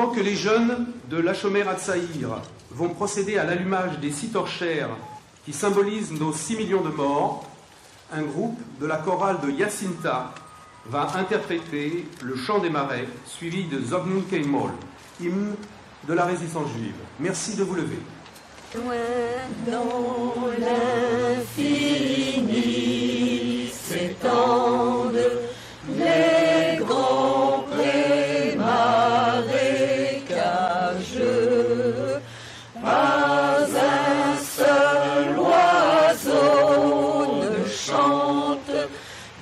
Pendant que les jeunes de l'Hachomer Hatzaïr vont procéder à l'allumage des 6 torchères qui symbolisent nos 6 millions de morts, un groupe de la chorale de Yacinta va interpréter le chant des marais, suivi de Zognu Keimol, hymne de la résistance juive. Merci de vous lever. Loin dans l'infini s'étendent les grands prés marécageux. Pas un seul oiseau ne chante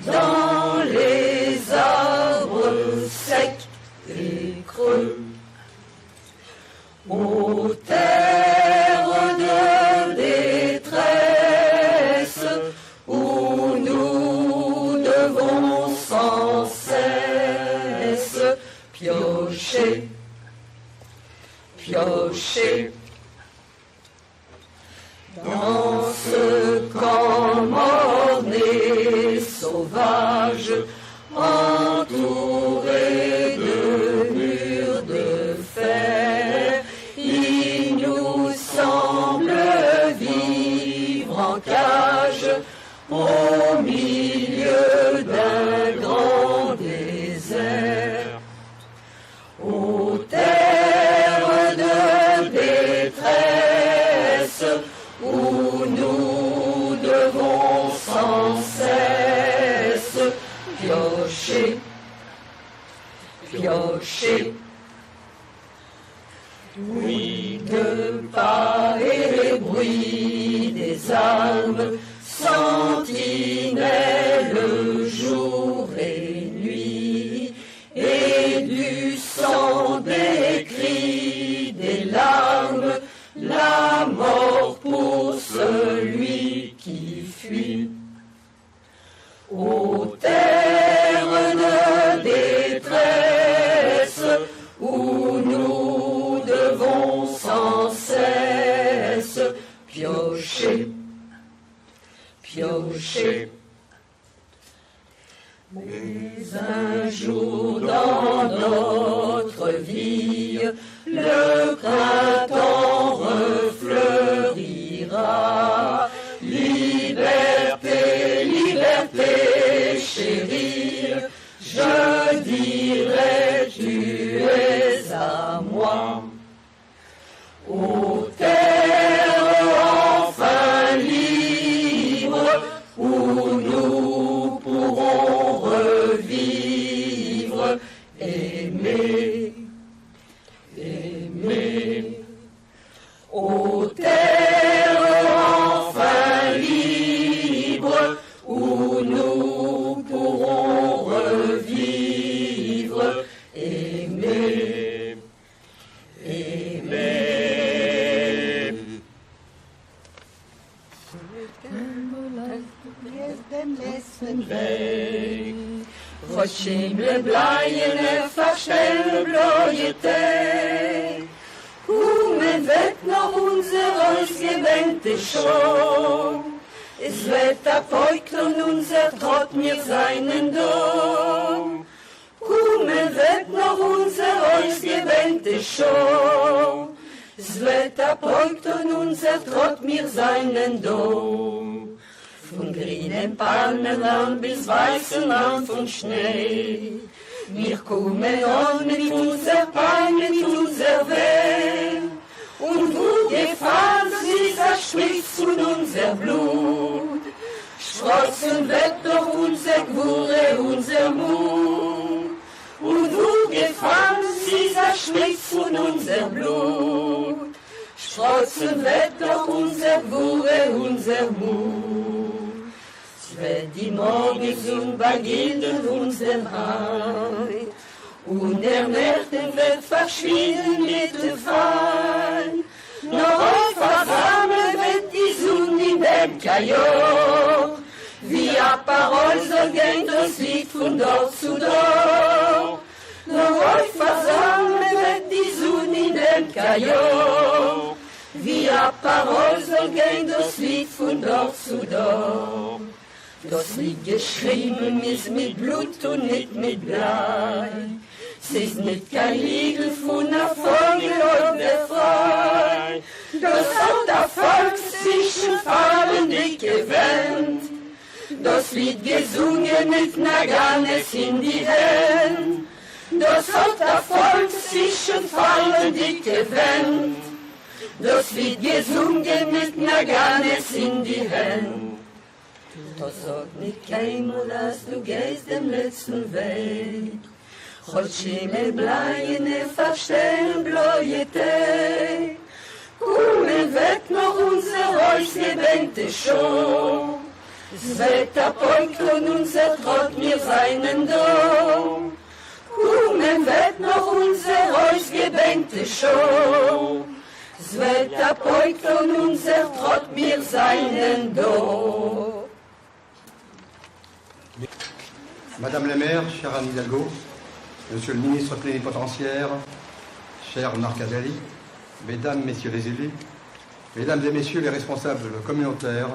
dans les arbres secs et creux. Ô terre de détresse, où nous devons sans cesse piocher, piocher. Dans ce camp morné sauvage, entouré de murs de fer, il nous semble vivre en cage au milieu d'un grand désert. Ô terre de détresse, où nous devons sans cesse piocher, piocher. Oui, de pas et les bruits des armes, sentinelles jour et nuit, et du sang des cris, des larmes, la mort pour celui qui fuit. Ô terre de détresse, où nous devons sans cesse piocher, piocher. Mais un jour dans notre vie, le printemps refleurira. Liberté, liberté, chérie, je dirai tu es à moi. Ô terre enfin libre, où nous pourrons revivre, aimer, aimer. Ô terre enfin libre, où nous pourrons revivre, aimer, aimer. Rochim le Bleien verstellen Bleuete, und wird noch unser ausgewählte schon. Es wird erfolgt und unser Trott mir seinen Dom. Und wird noch unser ausgewählte schon. Es wird erfolgt und unser Trott mir seinen Dom. Von grünem Palmenland bis weißem Land von Schnee. Wir kommen an mit unser Pein, mit unser Weh. Und wo gefahren dieser spricht von unser Blut. Sprossen wird doch unser Gwure, unser Mut. Und wo gefahren dieser spricht von unser Blut. Sprossen wird doch unser Gwure, unser Mut. Wenn die Morgensonne beginnt unser Heim, und der Märchen wird verschwinden mit dem Fall, noch auf versammelt wird die Sonne in dem Kajor, wie a Parol so geht das Lied von dort zu dort. Noch auf versammelt wird die Sonne in dem Kajor, wie a Parol so geht das Lied von dort zu dort. Das Lied geschrieben ist mit Blut und nicht mit Blei. es ist nicht kein Lied von einer Vogel und der Frei. Das hat der Volk sich schon fahrendig gewöhnt. Das Lied gesungen mit Naganes in die Hände. Das hat der Volk sich schon fahrendig gewöhnt. Das Lied gesungen mit Naganes in die Hände. Das sagt nicht keinmal, dass du gehst dem letzten Weg. Chodshime bleiene verstehen blojete. Kommen wird noch unser ausgebänkte Show. Es wird apoikt und unser Trott mir seinen Dom. Kommen wird noch unser ausgebänkte Show. Es wird apoikt und unser Trott mir seinen Dom. Madame la maire, chère Anne Hidalgo, Monsieur le ministre plénipotentiaire, cher Marcadeli, Mesdames, Messieurs les élus, Mesdames et Messieurs les responsables communautaires,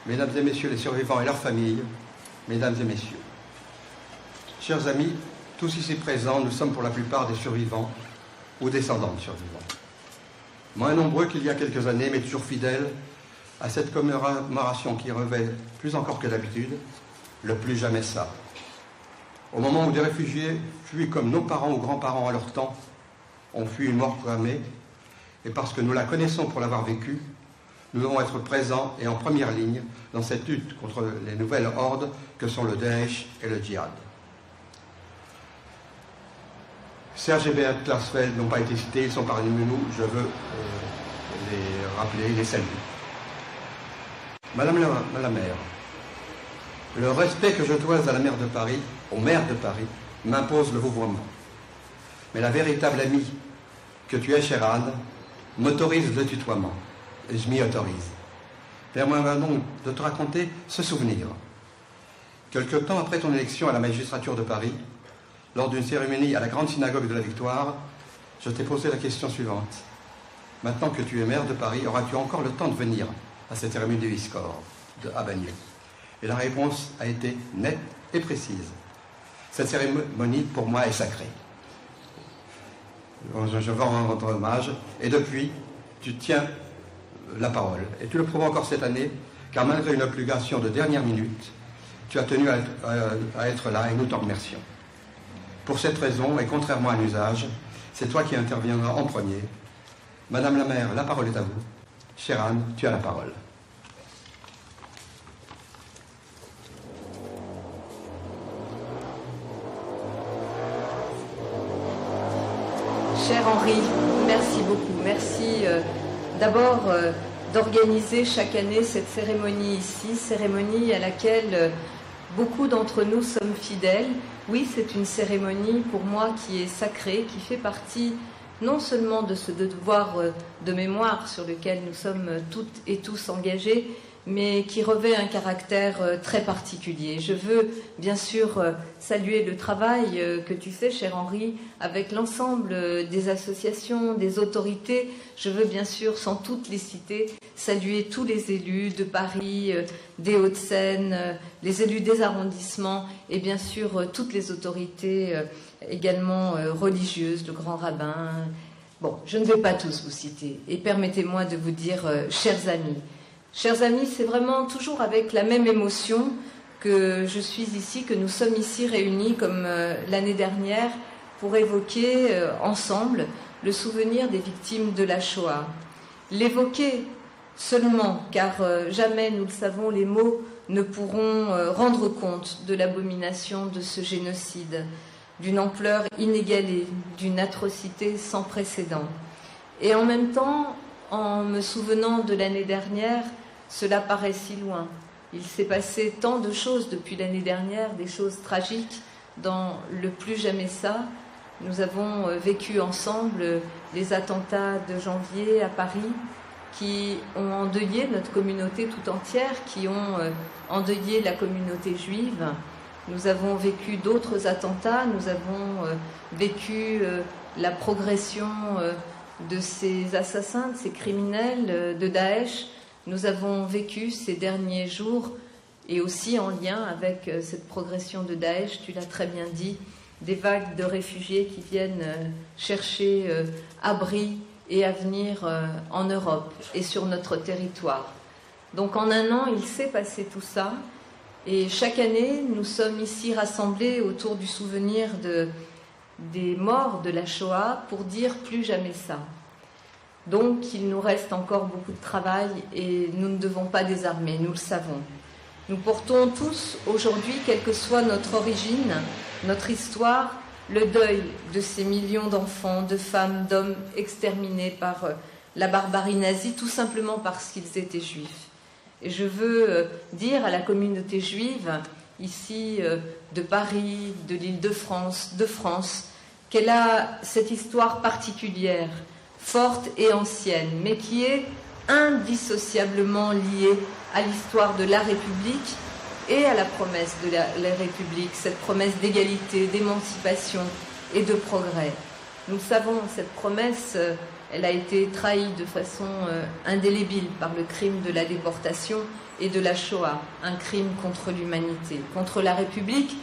Mesdames et Messieurs les survivants et leurs familles, Mesdames et Messieurs. Chers amis, tous ici présents, nous sommes pour la plupart des survivants ou descendants de survivants. Moins nombreux qu'il y a quelques années, mais toujours fidèles à cette commémoration qui revêt, plus encore que d'habitude, le plus jamais ça. Au moment où des réfugiés fuient comme nos parents ou grands-parents à leur temps, ont fui une mort programmée, et parce que nous la connaissons pour l'avoir vécue, nous devons être présents et en première ligne dans cette lutte contre les nouvelles hordes que sont le Daesh et le djihad. Serge et Beat Klarsfeld n'ont pas été cités, ils sont parmi nous, je veux les rappeler, les saluer. Madame la maire, le respect que je dois à la maire de Paris, au maire de Paris, m'impose le vouvoiement. Mais la véritable amie que tu es, chère Anne, m'autorise le tutoiement. Et je m'y autorise. Permets-moi donc de te raconter ce souvenir. Quelque temps après ton élection à la magistrature de Paris, lors d'une cérémonie à la grande synagogue de la Victoire, je t'ai posé la question suivante. Maintenant que tu es maire de Paris, auras-tu encore le temps de venir à cette cérémonie du Viscor à Bagneux? Et la réponse a été nette et précise. Cette cérémonie, pour moi, est sacrée. Je veux en rendre hommage. Et depuis, tu tiens la parole. Et tu le prouves encore cette année, car malgré une obligation de dernière minute, tu as tenu à être là et nous t'en remercions. Pour cette raison, et contrairement à l'usage, c'est toi qui interviendras en premier. Madame la maire, la parole est à vous. Chère Anne, tu as la parole. Cher Henri, merci beaucoup. Merci d'abord d'organiser chaque année cette cérémonie ici, cérémonie à laquelle beaucoup d'entre nous sommes fidèles. Oui, c'est une cérémonie pour moi qui est sacrée, qui fait partie non seulement de ce devoir de mémoire sur lequel nous sommes toutes et tous engagés, mais qui revêt un caractère très particulier. Je veux bien sûr saluer le travail que tu fais, cher Henri, avec l'ensemble des associations, des autorités. Je veux bien sûr, sans toutes les citer, saluer tous les élus de Paris, des Hauts-de-Seine, les élus des arrondissements et bien sûr toutes les autorités également religieuses, le grand rabbin. Bon, je ne vais pas tous vous citer et permettez-moi de vous dire, chers amis, c'est vraiment toujours avec la même émotion que je suis ici, que nous sommes ici réunis comme l'année dernière pour évoquer ensemble le souvenir des victimes de la Shoah. L'évoquer seulement, car jamais, nous le savons, les mots ne pourront rendre compte de l'abomination de ce génocide, d'une ampleur inégalée, d'une atrocité sans précédent. Et en même temps, en me souvenant de l'année dernière, cela paraît si loin. Il s'est passé tant de choses depuis l'année dernière, des choses tragiques dans le plus jamais ça. Nous avons vécu ensemble les attentats de janvier à Paris qui ont endeuillé notre communauté tout entière, qui ont endeuillé la communauté juive. Nous avons vécu d'autres attentats, nous avons vécu la progression de ces assassins, de ces criminels de Daesh. Nous avons vécu ces derniers jours, et aussi en lien avec cette progression de Daesh, tu l'as très bien dit, des vagues de réfugiés qui viennent chercher abri et avenir en Europe et sur notre territoire. Donc en un an, il s'est passé tout ça. Et chaque année, nous sommes ici rassemblés autour du souvenir des morts de la Shoah pour dire plus jamais ça. Donc il nous reste encore beaucoup de travail et nous ne devons pas désarmer, nous le savons. Nous portons tous aujourd'hui, quelle que soit notre origine, notre histoire, le deuil de ces millions d'enfants, de femmes, d'hommes exterminés par la barbarie nazie, tout simplement parce qu'ils étaient juifs. Et je veux dire à la communauté juive, ici de Paris, de l'Île-de-France, de France, qu'elle a cette histoire particulière, forte et ancienne, mais qui est indissociablement liée à l'histoire de la République et à la promesse de la République, cette promesse d'égalité, d'émancipation et de progrès. Nous savons, cette promesse, elle a été trahie de façon indélébile par le crime de la déportation et de la Shoah, un crime contre l'humanité, contre la République,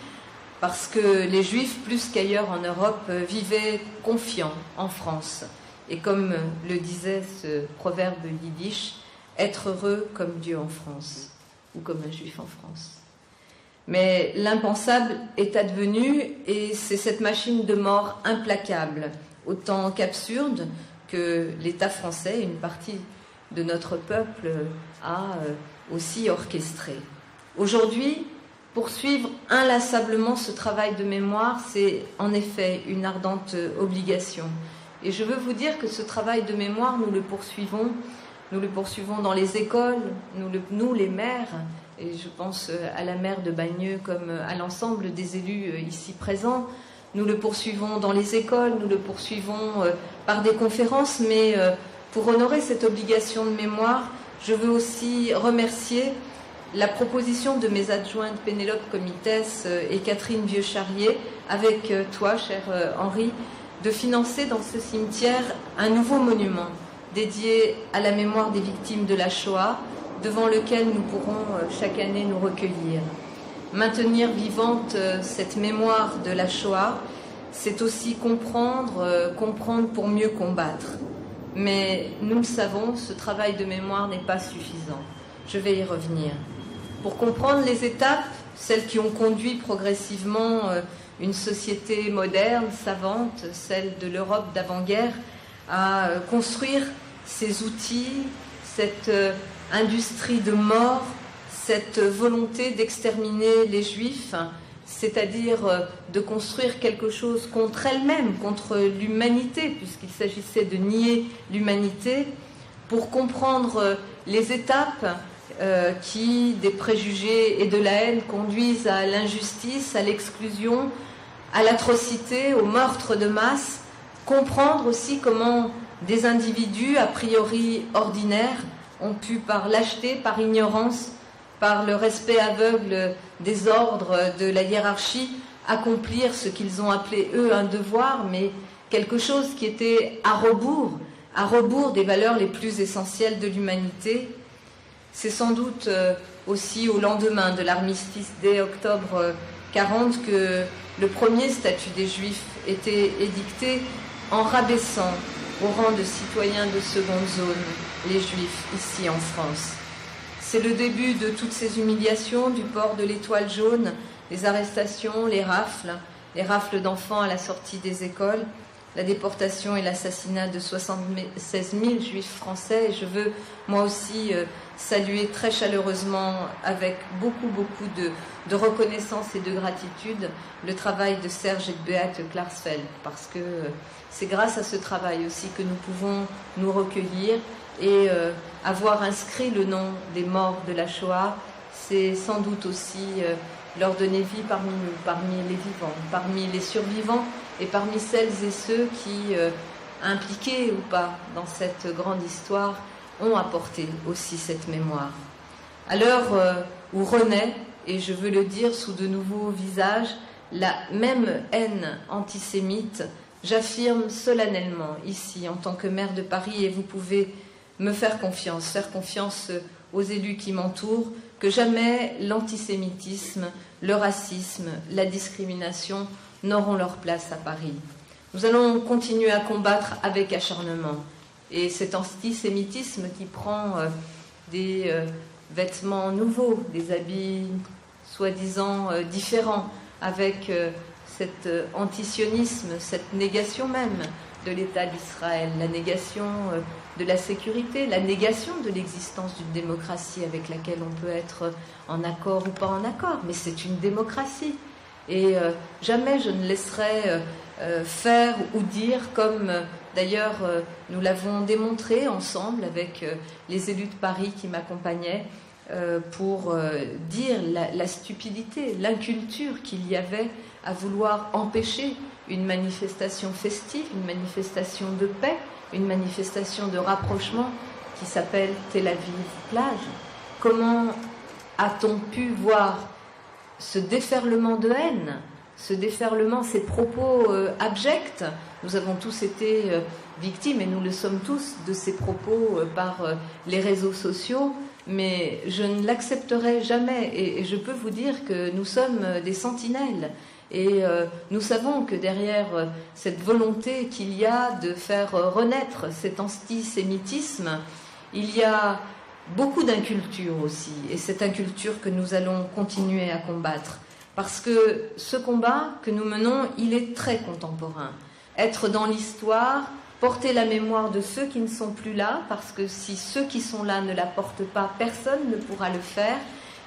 parce que les Juifs, plus qu'ailleurs en Europe, vivaient confiants en France. Et comme le disait ce proverbe yiddish, être heureux comme Dieu en France, ou comme un Juif en France. Mais l'impensable est advenu, et c'est cette machine de mort implacable, autant qu'absurde, que l'État français, une partie de notre peuple, a aussi orchestré. Aujourd'hui, poursuivre inlassablement ce travail de mémoire, c'est en effet une ardente obligation. Et je veux vous dire que ce travail de mémoire, nous le poursuivons dans les écoles, nous les maires, et je pense à la maire de Bagneux comme à l'ensemble des élus ici présents. Nous le poursuivons dans les écoles, nous le poursuivons par des conférences, mais pour honorer cette obligation de mémoire, je veux aussi remercier la proposition de mes adjointes Pénélope Comitès et Catherine Vieux-Charrier, avec toi, cher Henri, de financer dans ce cimetière un nouveau monument dédié à la mémoire des victimes de la Shoah, devant lequel nous pourrons chaque année nous recueillir. Maintenir vivante cette mémoire de la Shoah, c'est aussi comprendre pour mieux combattre. Mais nous le savons, ce travail de mémoire n'est pas suffisant. Je vais y revenir. Pour comprendre les étapes, celles qui ont conduit progressivement une société moderne, savante, celle de l'Europe d'avant-guerre, à construire ces outils, cette industrie de mort, cette volonté d'exterminer les Juifs, c'est-à-dire de construire quelque chose contre elle-même, contre l'humanité, puisqu'il s'agissait de nier l'humanité, pour comprendre les étapes qui, des préjugés et de la haine, conduisent à l'injustice, à l'exclusion, à l'atrocité, au meurtre de masse, comprendre aussi comment des individus a priori ordinaires ont pu, par lâcheté, par ignorance, par le respect aveugle des ordres de la hiérarchie, accomplir ce qu'ils ont appelé, eux, un devoir, mais quelque chose qui était à rebours des valeurs les plus essentielles de l'humanité. C'est sans doute aussi au lendemain de l'armistice dès octobre 40 que le premier statut des Juifs était édicté en rabaissant au rang de citoyens de seconde zone les Juifs ici en France. C'est le début de toutes ces humiliations, du port de l'étoile jaune, les arrestations, les rafles d'enfants à la sortie des écoles, la déportation et l'assassinat de 76 000 Juifs français. Et je veux moi aussi saluer très chaleureusement, avec beaucoup de reconnaissance et de gratitude, le travail de Serge et de Beate Klarsfeld, parce que c'est grâce à ce travail aussi que nous pouvons nous recueillir et avoir inscrit le nom des morts de la Shoah. C'est sans doute aussi leur donner vie parmi nous, parmi les vivants, parmi les survivants et parmi celles et ceux qui, impliqués ou pas dans cette grande histoire, ont apporté aussi cette mémoire. À l'heure où renaît, et je veux le dire sous de nouveaux visages, la même haine antisémite, j'affirme solennellement ici en tant que maire de Paris, et vous pouvez me faire confiance aux élus qui m'entourent, que jamais l'antisémitisme, le racisme, la discrimination n'auront leur place à Paris. Nous allons continuer à combattre avec acharnement. Et cet antisémitisme qui prend des vêtements nouveaux, des habits soi-disant différents, avec cet antisionisme, cette négation même de l'État d'Israël, la négation de la sécurité, la négation de l'existence d'une démocratie avec laquelle on peut être en accord ou pas en accord, mais c'est une démocratie. Et jamais je ne laisserai faire ou dire, comme d'ailleurs nous l'avons démontré ensemble avec les élus de Paris qui m'accompagnaient, pour dire la stupidité, l'inculture qu'il y avait à vouloir empêcher une manifestation festive, une manifestation de paix, une manifestation de rapprochement qui s'appelle Tel Aviv-Plage. Comment a-t-on pu voir ce déferlement de haine, ce déferlement, ces propos abjects? Nous avons tous été victimes, et nous le sommes tous, de ces propos par les réseaux sociaux, mais je ne l'accepterai jamais, et je peux vous dire que nous sommes des sentinelles. Et nous savons que derrière cette volonté qu'il y a de faire renaître cet antisémitisme, il y a beaucoup d'inculture aussi. Et cette inculture que nous allons continuer à combattre. Parce que ce combat que nous menons, il est très contemporain. Être dans l'histoire, porter la mémoire de ceux qui ne sont plus là, parce que si ceux qui sont là ne la portent pas, personne ne pourra le faire.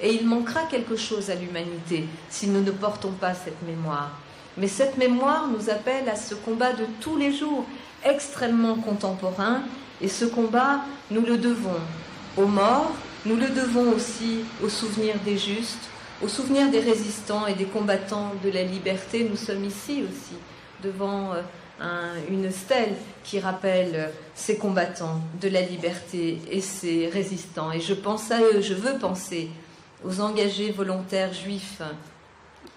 Et il manquera quelque chose à l'humanité si nous ne portons pas cette mémoire. Mais cette mémoire nous appelle à ce combat de tous les jours, extrêmement contemporain. Et ce combat, nous le devons aux morts, nous le devons aussi au souvenir des justes, au souvenir des résistants et des combattants de la liberté. Nous sommes ici aussi devant une stèle qui rappelle ces combattants de la liberté et ces résistants. Et je pense à eux, je veux penser aux engagés volontaires juifs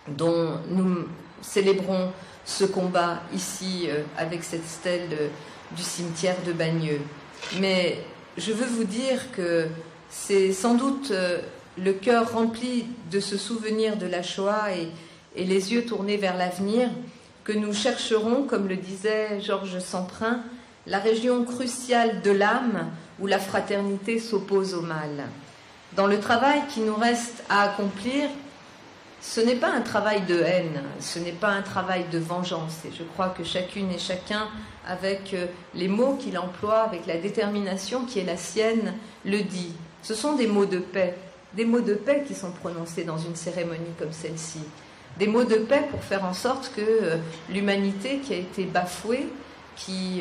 dont nous célébrons ce combat ici avec cette stèle du cimetière de Bagneux. Mais je veux vous dire que c'est sans doute le cœur rempli de ce souvenir de la Shoah et les yeux tournés vers l'avenir que nous chercherons, comme le disait Georges Semprin, la région cruciale de l'âme où la fraternité s'oppose au mal. Dans le travail qui nous reste à accomplir, ce n'est pas un travail de haine, ce n'est pas un travail de vengeance. Et je crois que chacune et chacun, avec les mots qu'il emploie, avec la détermination qui est la sienne, le dit. Ce sont des mots de paix qui sont prononcés dans une cérémonie comme celle-ci. Des mots de paix pour faire en sorte que l'humanité qui a été bafouée, qui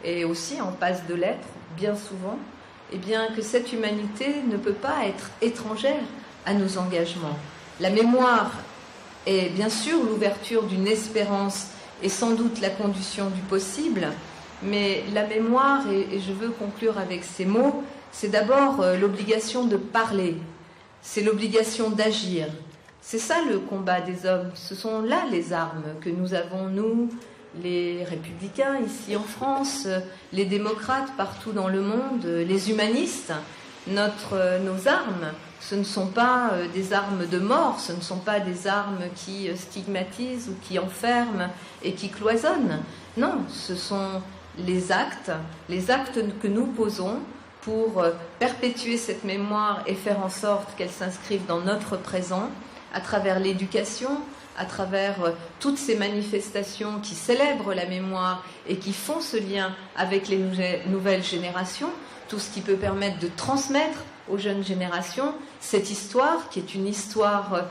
est aussi en passe de l'être, bien souvent, eh bien que cette humanité ne peut pas être étrangère à nos engagements. La mémoire est bien sûr l'ouverture d'une espérance et sans doute la condition du possible, mais la mémoire, et je veux conclure avec ces mots, c'est d'abord l'obligation de parler, c'est l'obligation d'agir. C'est ça le combat des hommes, ce sont là les armes que nous avons, nous, les républicains ici en France, les démocrates partout dans le monde, les humanistes. Nos armes, ce ne sont pas des armes de mort, ce ne sont pas des armes qui stigmatisent ou qui enferment et qui cloisonnent. Non, ce sont les actes que nous posons pour perpétuer cette mémoire et faire en sorte qu'elle s'inscrive dans notre présent, à travers l'éducation, à travers toutes ces manifestations qui célèbrent la mémoire et qui font ce lien avec les nouvelles générations, tout ce qui peut permettre de transmettre aux jeunes générations cette histoire qui est une histoire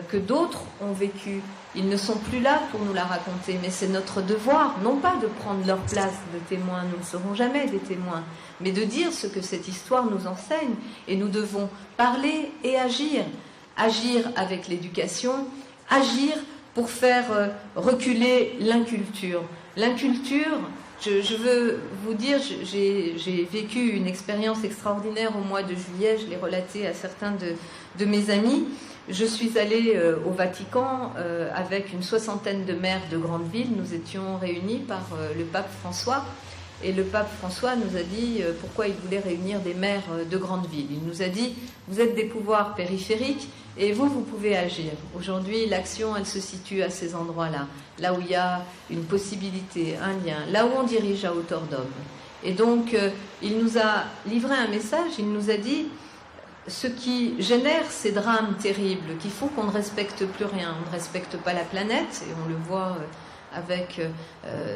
que d'autres ont vécue. Ils ne sont plus là pour nous la raconter, mais c'est notre devoir, non pas de prendre leur place de témoins, nous ne serons jamais des témoins, mais de dire ce que cette histoire nous enseigne. Et nous devons parler et agir. Agir avec l'éducation, agir pour faire reculer l'inculture. L'inculture, je veux vous dire, j'ai vécu une expérience extraordinaire au mois de juillet, je l'ai relaté à certains de mes amis. Je suis allée au Vatican avec une 60aine de maires de grandes villes. Nous étions réunis par le pape François Et le pape François nous a dit pourquoi il voulait réunir des maires de grandes villes. Il nous a dit, vous êtes des pouvoirs périphériques et vous pouvez agir. Aujourd'hui, l'action, elle se situe à ces endroits-là, là où il y a une possibilité, un lien, là où on dirige à hauteur d'homme. Et donc, il nous a livré un message, il nous a dit, ce qui génère ces drames terribles, qui font qu'on ne respecte plus rien, on ne respecte pas la planète, et on le voit avec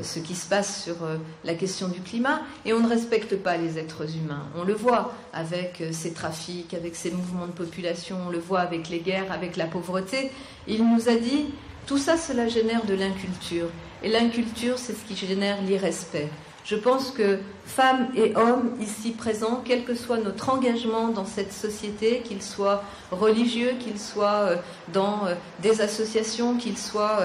ce qui se passe sur la question du climat, et on ne respecte pas les êtres humains. On le voit avec ces trafics, avec ces mouvements de population, on le voit avec les guerres, avec la pauvreté. Il nous a dit, tout ça, cela génère de l'inculture. Et l'inculture, c'est ce qui génère l'irrespect. Je pense que femmes et hommes ici présents, quel que soit notre engagement dans cette société, qu'il soit religieux, qu'il soit dans des associations, qu'il soit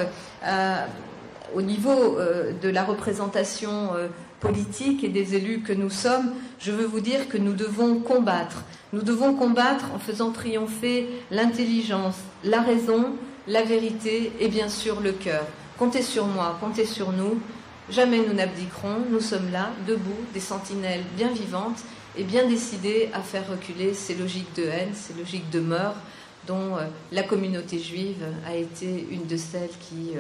au niveau de la représentation politique et des élus que nous sommes, je veux vous dire que nous devons combattre. Nous devons combattre en faisant triompher l'intelligence, la raison, la vérité et bien sûr le cœur. Comptez sur moi, comptez sur nous. Jamais nous n'abdiquerons, nous sommes là, debout, des sentinelles bien vivantes et bien décidées à faire reculer ces logiques de haine, ces logiques de meurtre dont la communauté juive a été une de celles qui,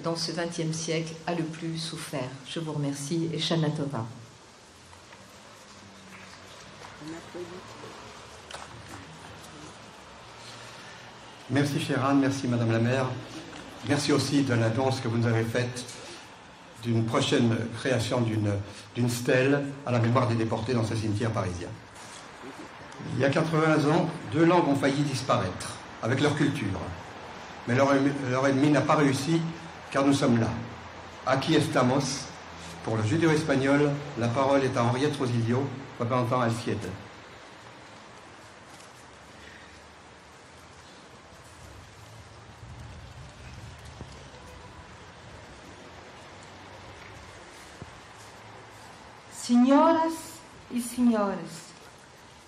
dans ce XXe siècle, a le plus souffert. Je vous remercie et Shana Tova. Merci Sheran, merci Madame la maire. Merci aussi de l'annonce que vous nous avez faite d'une prochaine création d'une stèle à la mémoire des déportés dans ce cimetière parisien. Il y a 80 ans, 2 langues ont failli disparaître avec leur culture. Mais leur ennemi n'a pas réussi car nous sommes là. Aquí estamos. Pour le judéo-espagnol, la parole est à Henriette Rosilio, représentant al Siete. Señoras y señores,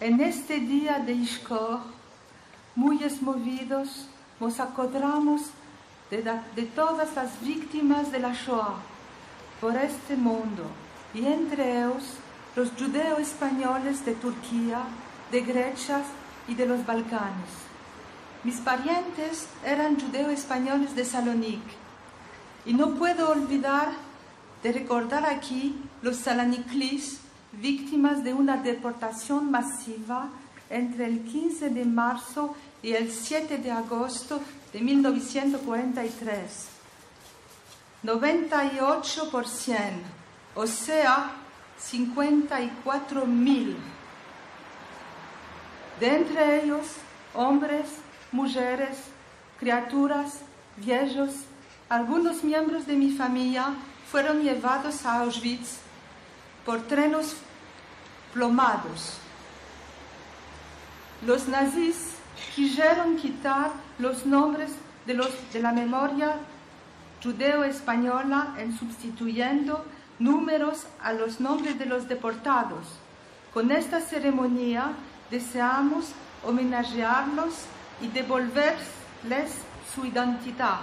en este día de Ixcor, muy movidos, nos acordamos de todas las víctimas de la Shoah por este mundo, y entre ellos los judeos españoles de Turquía, de Grecia y de los Balcanes. Mis parientes eran judeos españoles de Salonique, y no puedo olvidar de recordar aquí los salaniclis, víctimas de una deportación masiva entre el 15 de marzo y el 7 de agosto de 1943. 98%, o sea, 54.000. De entre ellos, hombres, mujeres, criaturas, viejos, algunos miembros de mi familia fueron llevados a Auschwitz por trenes plomados. Los nazis quisieron quitar los nombres de la memoria judeo-española en sustituyendo números a los nombres de los deportados. Con esta ceremonia deseamos homenajearlos y devolverles su identidad.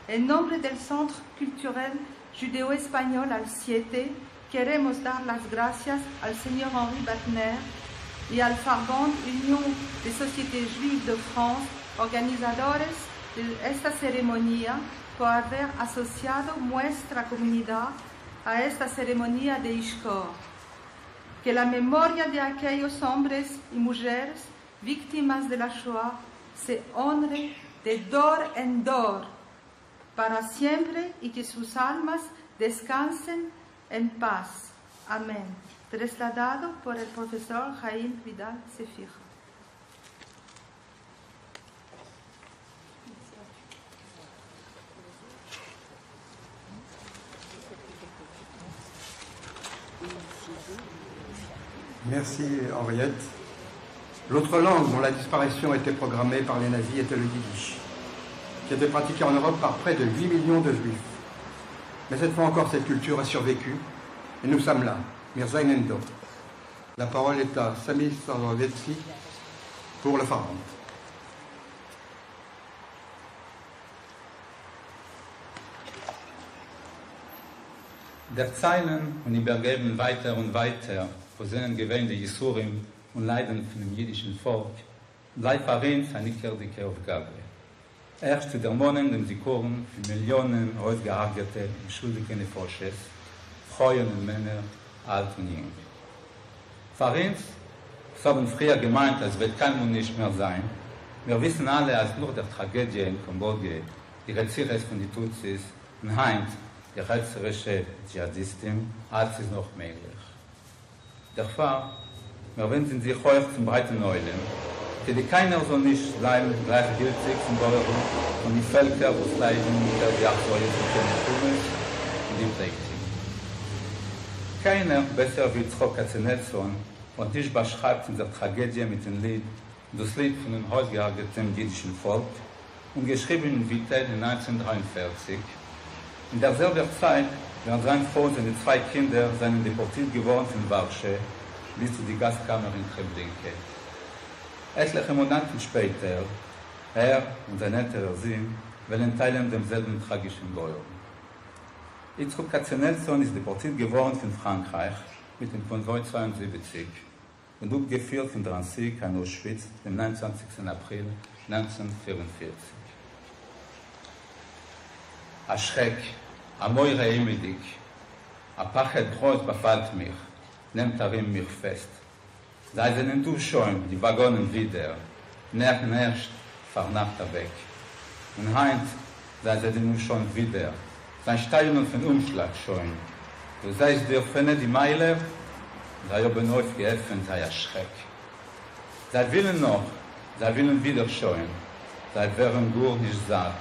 En nombre del Centre Culturel Judéo-Espagnol al Siete, queremos dar las gracias al señor Henri Batner y al Farbond Unión de Sociétés Juives de France, organizadores de esta ceremonia, por haber asociado nuestra comunidad a esta ceremonia de Ixcor. Que la memoria de aquellos hombres y mujeres víctimas de la Shoah se honre de dor en dor para siempre y que sus almas descansen en paz. Amén. Trasladado por el profesor Jaime Vidal Sefir. Merci Henriette. L'autre langue dont la disparition était programmée par les nazis était le yiddish, qui était pratiqué en Europe par près de 8 millions de juifs. Mais cette fois encore, cette culture a survécu, et nous sommes là, Mirzainendo. La parole est à Sami Sarvetsi pour le Farbond. Der Zeilen und übergeben weiter und weiter, wo sind gewähnt die Jesurim und Leiden von dem jüdischen Volk, bleibt Farin seine Kerdike Aufgabe. Erst zu der Monen dem Sikuren für Millionen ausgehagerte und schuldige Nefoshes, Frauen und Männer, alt und jung. Farins haben früher gemeint, es wird kein Mund nicht mehr sein. Wir wissen alle, als nur der Tragödie in Kambodja, die Reziches von den Tutsis und Heint, die hetzerische Dschihadisten, als ist noch möglich. Der Fall, wir wenden sich heute zum breiten Neulen, die keiner soll nicht bleiben gleichgültig zum Beuren von den Völkern, die leiden unter die Achsäue von Tunis und die Prägten. Keiner besser wie Tzchok Katzenelson und nicht beschreibt in der Tragödie mit dem Lied, das Lied von dem ausgehageten jüdischen Volk und geschrieben in Vittel in 1943. In derselben Zeit während sein Frau seine zwei Kinder seien deportiert geworden von Warschau bis zu die Gaskammer in Treblinka. Etliche Monate später, er und sein älterer Sohn wollen teilen demselben tragischen Beuren. Yitzhak Katzenelson ist deportiert geworden von Frankreich mit dem Konvoi 72 und abgeführt von Drancy an Auschwitz am 29. April 1944. A Schreck, a Moire Emedik, a Pachet groß befällt mich, nimmt mich fest. Sei sind du schon, die Waggonen wieder, erst vernacht weg. Und heint, sei sie schon wieder, sein Steinen von Umschlag schon. Du seist dir Fenne die Meile, sei aber neu geöffnet, sei ein Schreck. Sei willen wieder schon, sei wären gut nicht satt.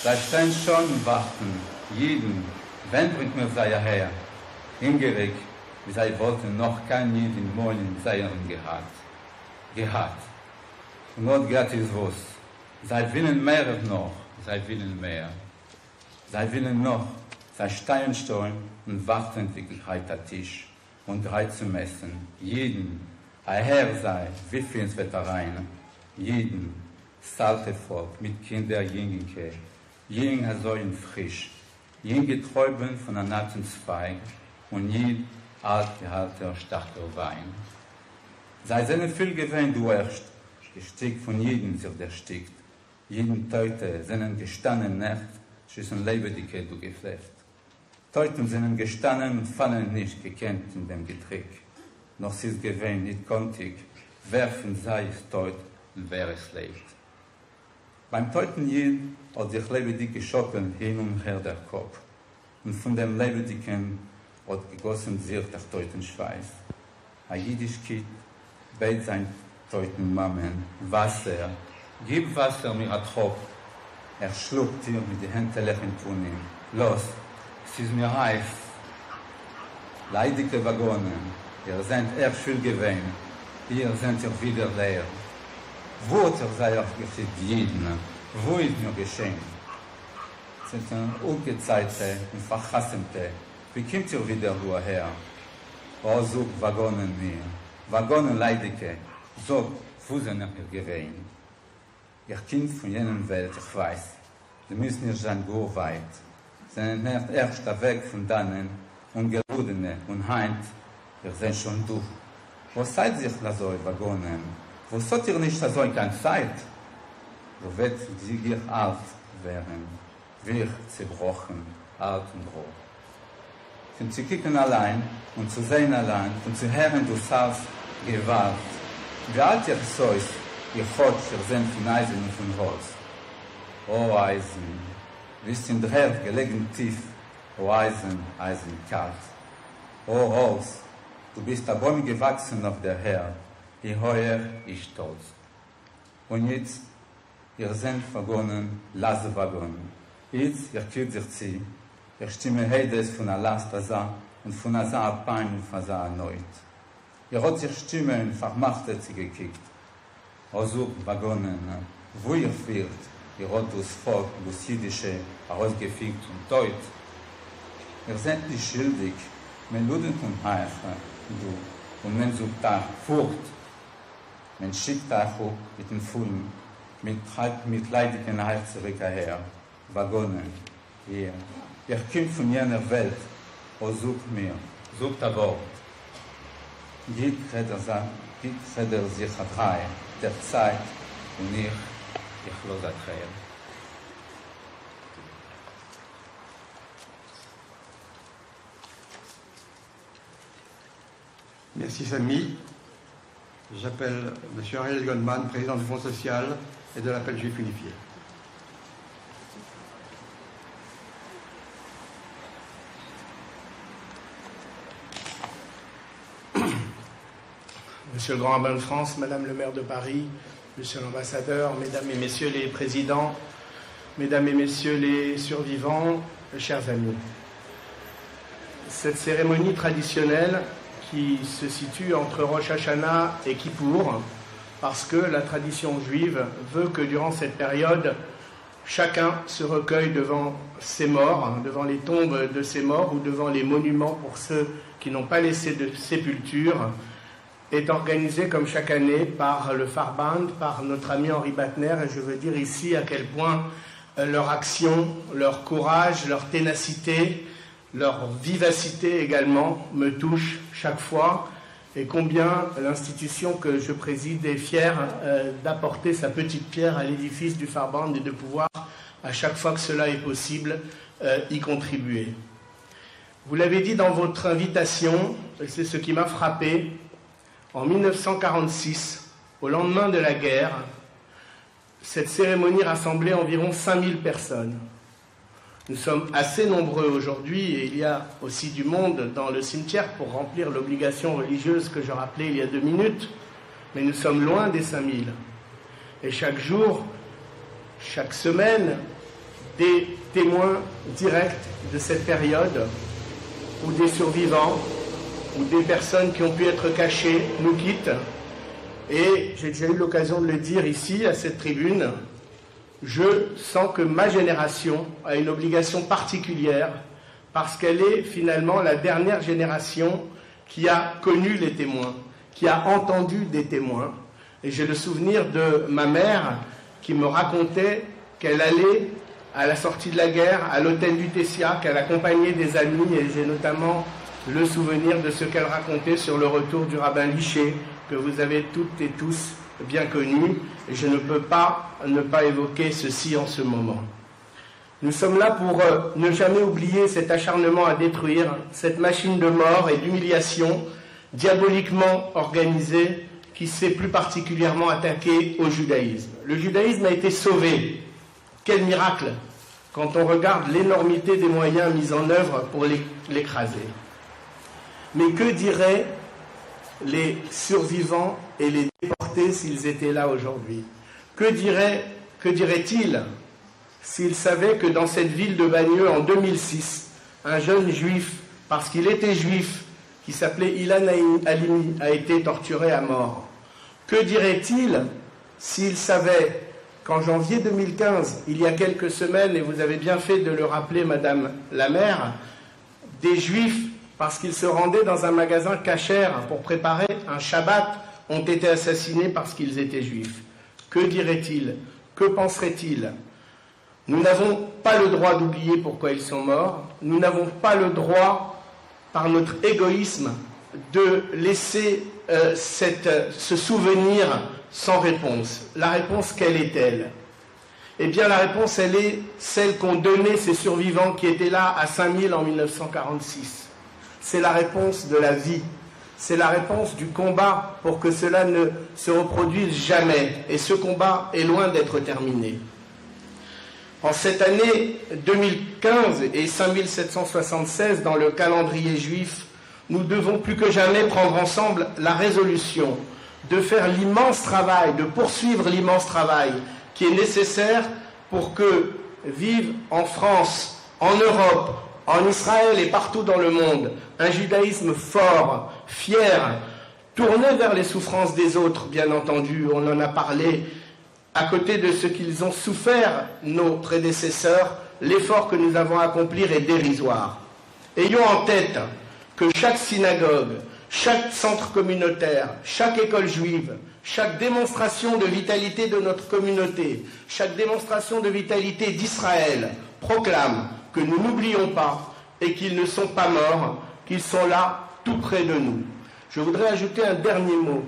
Sei stehen schon und warten, jeden, wenn bringt mir sei her, hingeregt, wie sei wollten noch kein Jid in Molen seien gehabt. Und not gratis was, sei willen mehr noch, sei willen mehr. Sei willen noch, sei stehen und warten wie gereiter Tisch und drei zu messen. Jeden, ein Herr sei, wie viel ins Veteran, jeden, salte Volk mit Kinder jüngige, jünger sollen frisch, jünger Träuben von einer natten Zweig und jed altgehaltener starker Wein. Sei seine viel gewähnt, du erst, gestickt von jedem sich erstickt, jeden Teute seinen gestanden Nacht, zwischen Lebendige du geflecht. Teuten seinen gestanden und fallen nicht gekannt in dem Getrick, noch sie ist gewähnt, nicht kontig, werfen sei es teut und wer es lebt. Beim Teuten jed hat sich lebendig geschocken hin und her der Kopf, und von dem Lebendigen hat gegossen sich der Teuten Schweiß. Ein jüdisch Kind bett sein Teuten Mammen, Wasser, gib Wasser mir ad hoc. Schluckt ihr mit den Händen lächeln von ihm. Los, es ist mir heiß. Leidige Waggonen, ihr seid viel gewähnt, ihr seid ihr wieder leer. Wo sei auch geschieht jeden, wo ist mir geschehen? Es sind ungezeigte und verhassente, wie kommt ihr wieder hierher? Oh, so Waggonen mir, Waggonen Leidige, so, wo sind ihr gewähnt? Ihr Kind von jener Welt, ich weiß, sie müssen nicht sein gut weit. Sie sind erst weg von dannen und Gerudene und heint, ihr seid schon du. Wo seid ihr so, Waggonen? Wo sollt ihr nicht so keine Zeit? Wo wird sie hier alt werden, wir zerbrochen, alt und roh. Von zu kicken allein und zu sehen allein und zu hören, du sagst, Gewalt. Wie alt ihr sois, ihr Gott, ihr seid von Eisen und von Holz. O Eisen, wisst in der Herd gelegen tief, o Eisen, Eisen kalt. O Holz, du bist ein Baum gewachsen auf der Herd, wie heuer ich stolz. Und jetzt, ihr seid vergonnen, Laserwaggonen. Jetzt, ihr kühlt sich sie, ihr stimme Heides von der Last und von der Saar Pein und von der erneut. Ihr hat sich Stimme und vermachtet sie gekickt. Also, Waggonen, wo ihr führt, ihr hat das Volk, das Jüdische, herausgefickt und teut. Ihr seid nicht schuldig, man ludend und heich, du, und man sucht da Furcht. Man schickt da mit den Fullen, mit leidigen Heich zurück her. Waggonen, ihr kommt von jener Welt, o Zug mir, Zug tavor. Git cheder zichatrai, der Zeit, und ich los atchael. Merci Samy. J'appelle M. Ariel Goldman, président du Fonds social et de l'Appel Juif Unifié. Monsieur le Grand Rabbin de France, Madame le maire de Paris, Monsieur l'ambassadeur, Mesdames et Messieurs les présidents, Mesdames et Messieurs les survivants, chers amis. Cette cérémonie traditionnelle qui se situe entre Rosh Hashanah et Kippour, parce que la tradition juive veut que durant cette période, chacun se recueille devant ses morts, devant les tombes de ses morts ou devant les monuments pour ceux qui n'ont pas laissé de sépulture, est organisée comme chaque année par le Farband, par notre ami Henri Batner, et je veux dire ici à quel point leur action, leur courage, leur ténacité, leur vivacité également me touche chaque fois, et combien l'institution que je préside est fière d'apporter sa petite pierre à l'édifice du Farband et de pouvoir, à chaque fois que cela est possible, y contribuer. Vous l'avez dit dans votre invitation, et c'est ce qui m'a frappé, en 1946, au lendemain de la guerre, cette cérémonie rassemblait environ 5000 personnes. Nous sommes assez nombreux aujourd'hui et il y a aussi du monde dans le cimetière pour remplir l'obligation religieuse que je rappelais il y a 2 minutes, mais nous sommes loin des 5000. Et chaque jour, chaque semaine, des témoins directs de cette période ou des survivants ou des personnes qui ont pu être cachées nous quittent. Et j'ai déjà eu l'occasion de le dire ici, à cette tribune, je sens que ma génération a une obligation particulière parce qu'elle est finalement la dernière génération qui a connu les témoins, qui a entendu des témoins. Et j'ai le souvenir de ma mère qui me racontait qu'elle allait à la sortie de la guerre à l'hôtel du Tessia, qu'elle accompagnait des amis, et j'ai notamment le souvenir de ce qu'elle racontait sur le retour du rabbin Liché, que vous avez toutes et tous bien connu, et je ne peux pas ne pas évoquer ceci en ce moment. Nous sommes là pour ne jamais oublier cet acharnement à détruire, cette machine de mort et d'humiliation diaboliquement organisée qui s'est plus particulièrement attaquée au judaïsme. Le judaïsme a été sauvé. Quel miracle quand on regarde l'énormité des moyens mis en œuvre pour l'écraser. Mais que diraient les survivants et les déportés s'ils étaient là aujourd'hui? Que diraient-ils s'ils savaient que dans cette ville de Bagneux, en 2006, un jeune juif, parce qu'il était juif, qui s'appelait Ilan Halimi, a été torturé à mort? Que diraient-ils s'ils savaient qu'en janvier 2015, il y a quelques semaines, et vous avez bien fait de le rappeler, Madame la maire, des juifs, parce qu'ils se rendaient dans un magasin kasher pour préparer un Shabbat, ont été assassinés parce qu'ils étaient juifs? Que diraient-ils? Que penseraient-ils? Nous n'avons pas le droit d'oublier pourquoi ils sont morts. Nous n'avons pas le droit, par notre égoïsme, de laisser ce souvenir sans réponse. La réponse, quelle est-elle? Eh bien, la réponse, elle est celle qu'ont donnée ces survivants qui étaient là à 5000 en 1946. C'est la réponse de la vie. C'est la réponse du combat pour que cela ne se reproduise jamais. Et ce combat est loin d'être terminé. En cette année 2015 et 5776 dans le calendrier juif, nous devons plus que jamais prendre ensemble la résolution de faire l'immense travail, de poursuivre l'immense travail qui est nécessaire pour que vive en France, en Europe, en Israël et partout dans le monde, un judaïsme fort, fier, tourné vers les souffrances des autres, bien entendu, on en a parlé, à côté de ce qu'ils ont souffert, nos prédécesseurs, l'effort que nous avons accompli est dérisoire. Ayons en tête que chaque synagogue, chaque centre communautaire, chaque école juive, chaque démonstration de vitalité de notre communauté, chaque démonstration de vitalité d'Israël proclame que nous n'oublions pas et qu'ils ne sont pas morts, qu'ils sont là, tout près de nous. Je voudrais ajouter un dernier mot,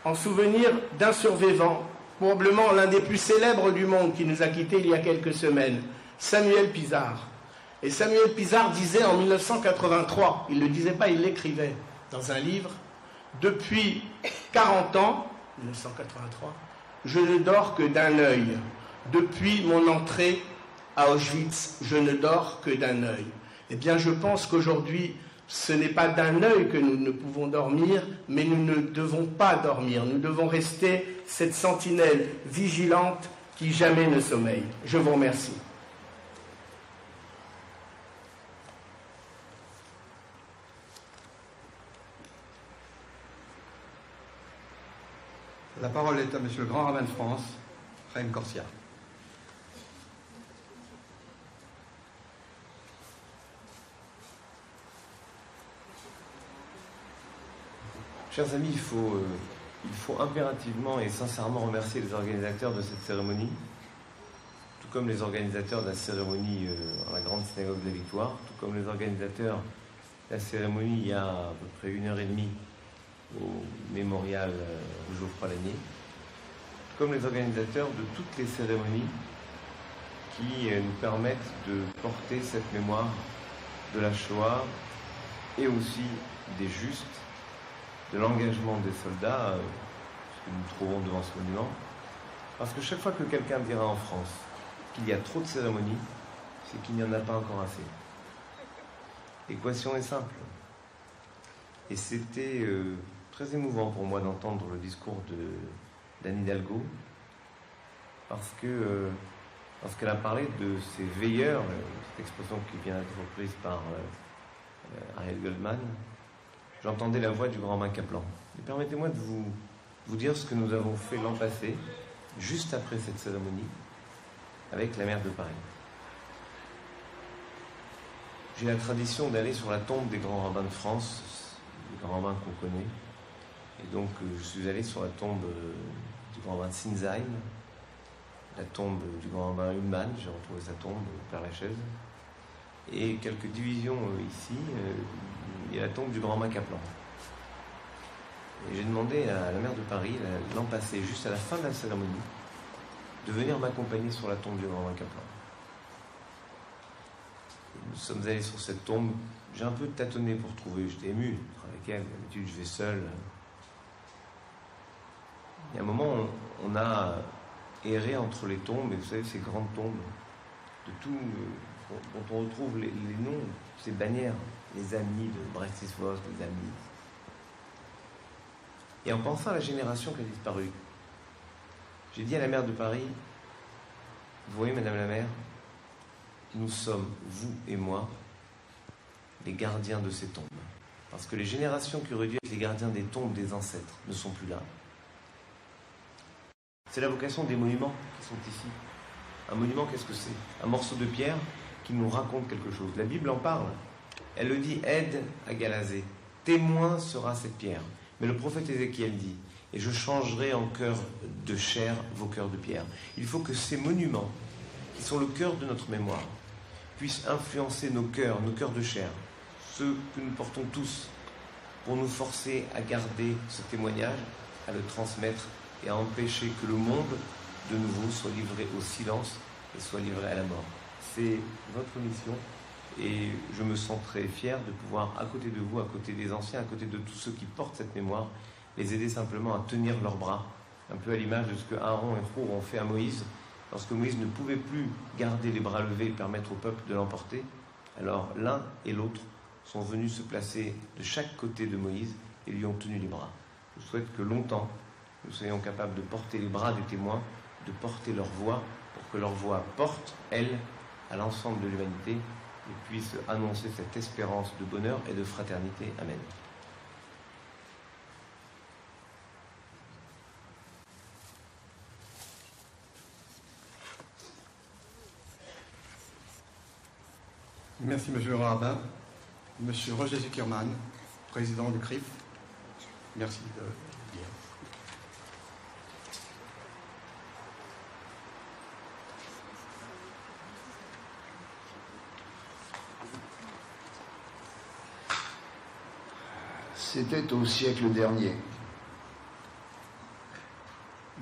en souvenir d'un survivant, probablement l'un des plus célèbres du monde, qui nous a quittés il y a quelques semaines, Samuel Pisard. Et Samuel Pisard disait en 1983, il ne le disait pas, il l'écrivait dans un livre, « Depuis 40 ans, 1983, je ne dors que d'un œil. Depuis mon entrée à Auschwitz, je ne dors que d'un œil. » Eh bien, je pense qu'aujourd'hui, ce n'est pas d'un œil que nous ne pouvons dormir, mais nous ne devons pas dormir. Nous devons rester cette sentinelle vigilante qui jamais ne sommeille. Je vous remercie. La parole est à Monsieur le Grand Rabbin de France, Chaim Corsia. Chers amis, il faut impérativement et sincèrement remercier les organisateurs de cette cérémonie, tout comme les organisateurs de la cérémonie à la Grande Synagogue de la Victoire, tout comme les organisateurs de la cérémonie il y a à peu près 1h30 au mémorial Geoffroy-Lanier, tout comme les organisateurs de toutes les cérémonies qui nous permettent de porter cette mémoire de la Shoah et aussi des justes, de l'engagement des soldats que nous trouvons devant ce monument. Parce que chaque fois que quelqu'un dira en France qu'il y a trop de cérémonies, c'est qu'il n'y en a pas encore assez. L'équation est simple. Et c'était très émouvant pour moi d'entendre le discours d'Anne Hidalgo, parce qu'elle a parlé de ces veilleurs, cette expression qui vient d'être reprise par Ariel Goldman. J'entendais la voix du grand Rabbin Kaplan. Et permettez-moi de vous dire ce que nous avons fait l'an passé, juste après cette cérémonie, avec la maire de Paris. J'ai la tradition d'aller sur la tombe des grands rabbins de France, les grands rabbins qu'on connaît. Et donc, je suis allé sur la tombe du grand rabbin de Sinzheim, la tombe du grand rabbin Ullmann, j'ai retrouvé sa tombe, Père-Lachaise, et quelques divisions ici, il y a la tombe du grand rabbin Kaplan. Et j'ai demandé à la maire de Paris, l'an passé, juste à la fin de la cérémonie, de venir m'accompagner sur la tombe du grand rabbin Kaplan. Nous sommes allés sur cette tombe. J'ai un peu tâtonné pour trouver. J'étais ému d'être avec elle. D'habitude, je vais seul. Il y a un moment, on a erré entre les tombes, et vous savez, ces grandes tombes, de tout, dont on retrouve les noms, ces bannières, les amis de Brest-Iswas, les amis. Et en pensant à la génération qui a disparu, j'ai dit à la maire de Paris, vous voyez, Madame la maire, nous sommes, vous et moi, les gardiens de ces tombes. Parce que les générations qui auraient dû être les gardiens des tombes des ancêtres ne sont plus là. C'est la vocation des monuments qui sont ici. Un monument, qu'est-ce que c'est? Un morceau de pierre qui nous raconte quelque chose. La Bible en parle. Elle le dit, aide à Galazé. Témoin sera cette pierre. Mais le prophète Ézéchiel dit, et je changerai en cœur de chair vos cœurs de pierre. Il faut que ces monuments, qui sont le cœur de notre mémoire, puissent influencer nos cœurs de chair, ceux que nous portons tous, pour nous forcer à garder ce témoignage, à le transmettre et à empêcher que le monde, de nouveau, soit livré au silence et soit livré à la mort. C'est votre mission et je me sens très fier de pouvoir, à côté de vous, à côté des anciens, à côté de tous ceux qui portent cette mémoire, les aider simplement à tenir leurs bras, un peu à l'image de ce que Aaron et Hur ont fait à Moïse. Lorsque Moïse ne pouvait plus garder les bras levés et permettre au peuple de l'emporter, alors l'un et l'autre sont venus se placer de chaque côté de Moïse et lui ont tenu les bras. Je souhaite que longtemps, nous soyons capables de porter les bras des témoins, de porter leur voix, pour que leur voix porte, elle, à l'ensemble de l'humanité et puisse annoncer cette espérance de bonheur et de fraternité. Amen. Merci, Monsieur le rabbin. Monsieur Roger Zuckerman, président du CRIF. Merci de dire. C'était au siècle dernier.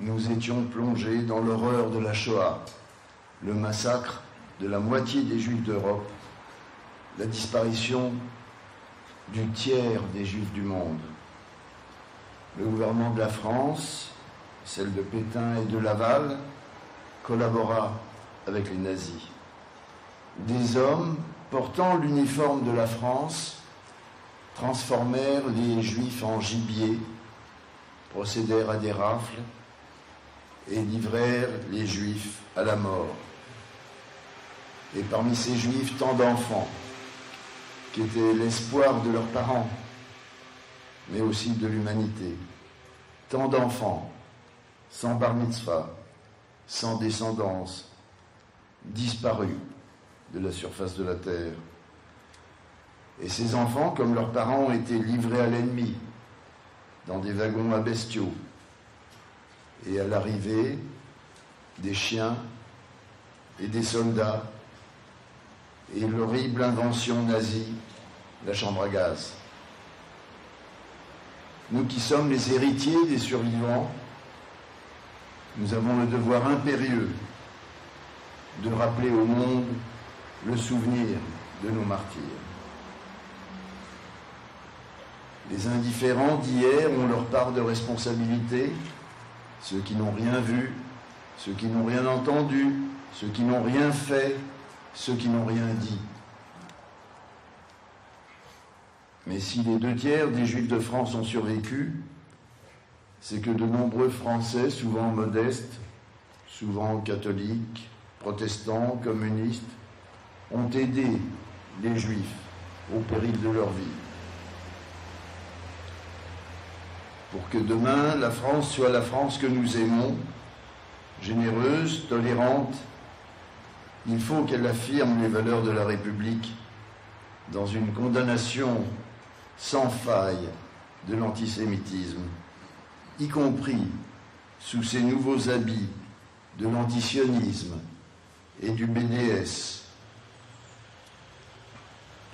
Nous étions plongés dans l'horreur de la Shoah, le massacre de la moitié des Juifs d'Europe, la disparition du tiers des Juifs du monde. Le gouvernement de la France, celle de Pétain et de Laval, collabora avec les nazis. Des hommes portant l'uniforme de la France transformèrent les Juifs en gibier, procédèrent à des rafles et livrèrent les Juifs à la mort. Et parmi ces Juifs, tant d'enfants qui étaient l'espoir de leurs parents, mais aussi de l'humanité. Tant d'enfants sans bar mitzvah, sans descendance, disparus de la surface de la terre. Et ces enfants, comme leurs parents, ont été livrés à l'ennemi, dans des wagons à bestiaux. Et à l'arrivée, des chiens et des soldats, et l'horrible invention nazie, la chambre à gaz. Nous qui sommes les héritiers des survivants, nous avons le devoir impérieux de rappeler au monde le souvenir de nos martyrs. Les indifférents d'hier ont leur part de responsabilité, ceux qui n'ont rien vu, ceux qui n'ont rien entendu, ceux qui n'ont rien fait, ceux qui n'ont rien dit. Mais si les 2/3 des Juifs de France ont survécu, c'est que de nombreux Français, souvent modestes, souvent catholiques, protestants, communistes, ont aidé les Juifs au péril de leur vie. Pour que demain, la France soit la France que nous aimons, généreuse, tolérante, il faut qu'elle affirme les valeurs de la République dans une condamnation sans faille de l'antisémitisme, y compris sous ces nouveaux habits de l'antisionisme et du BDS.